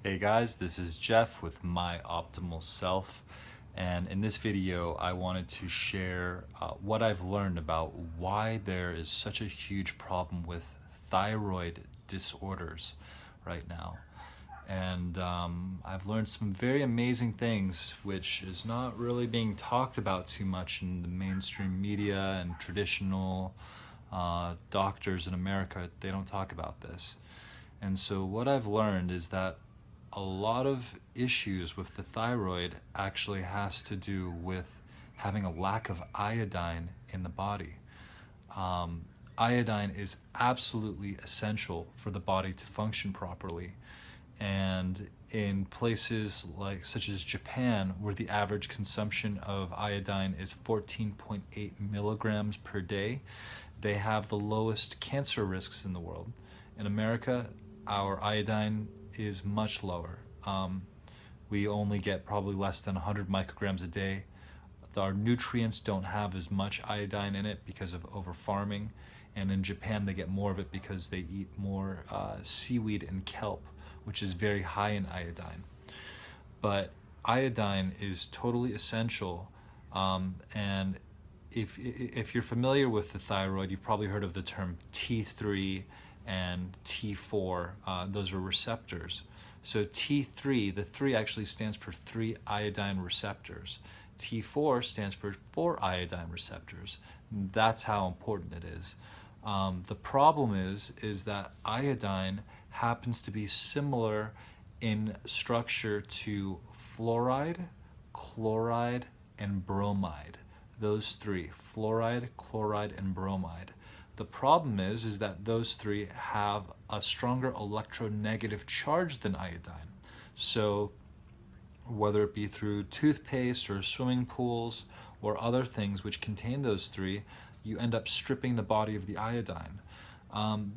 Hey guys, this is Jeff with My Optimal Self, and in this video I wanted to share what I've learned about why there is such a huge problem with thyroid disorders right now. And I've learned some very amazing things which is not really being talked about too much in the mainstream media and traditional doctors in America. They don't talk about this. And so what I've learned is that a lot of issues with the thyroid actually has to do with having a lack of iodine in the body. Iodine is absolutely essential for the body to function properly. And in places like such as Japan, where the average consumption of iodine is 14.8 milligrams per day, they have the lowest cancer risks in the world. In America, our iodine is much lower. We only get probably less than 100 micrograms a day. Our nutrients don't have as much iodine in it because of over farming, and in Japan they get more of it because they eat more seaweed and kelp, which is very high in iodine. But iodine is totally essential, and if you're familiar with the thyroid, you've probably heard of the term T3 and T4. Those are receptors. So T3, the 3 actually stands for 3 iodine receptors. T4 stands for 4 iodine receptors. That's how important it is. The problem is that iodine happens to be similar in structure to fluoride, chloride, and bromide. Those 3, fluoride, chloride, and bromide. The problem is that those 3 have a stronger electronegative charge than iodine. So whether it be through toothpaste or swimming pools or other things which contain those 3, you end up stripping the body of the iodine.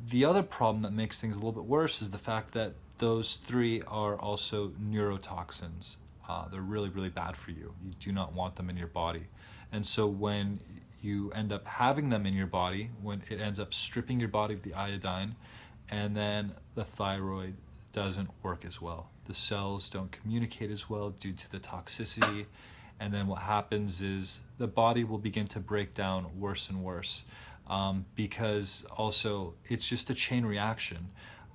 The other problem that makes things a little bit worse is the fact that those 3 are also neurotoxins. They're really, really bad for you. You do not want them in your body. And so when you end up having them in your body, when it ends up stripping your body of the iodine, and then the thyroid doesn't work as well. The cells don't communicate as well due to the toxicity, and then what happens is the body will begin to break down worse and worse, because also it's just a chain reaction.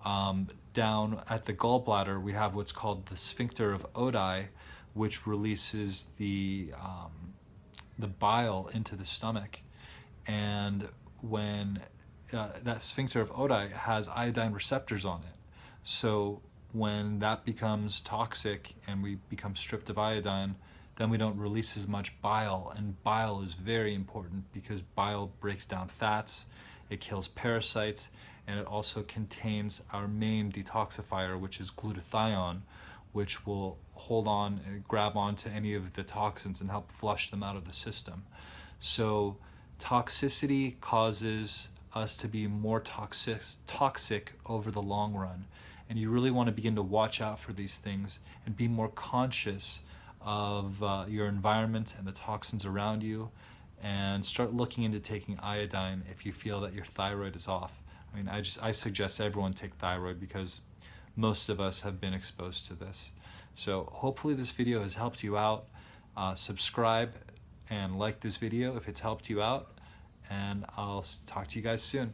Down at the gallbladder, we have what's called the sphincter of Oddi, which releases the bile into the stomach. And when that sphincter of Oddi has iodine receptors on it. So when that becomes toxic and we become stripped of iodine, then we don't release as much bile. And bile is very important because bile breaks down fats, it kills parasites, and it also contains our main detoxifier, which is glutathione, which will hold on and grab onto any of the toxins and help flush them out of the system. So toxicity causes us to be more toxic over the long run. And you really want to begin to watch out for these things and be more conscious of your environment and the toxins around you, and start looking into taking iodine if you feel that your thyroid is off. I mean, I suggest everyone take thyroid because most of us have been exposed to this. So hopefully this video has helped you out. Subscribe and like this video if it's helped you out, and I'll talk to you guys soon.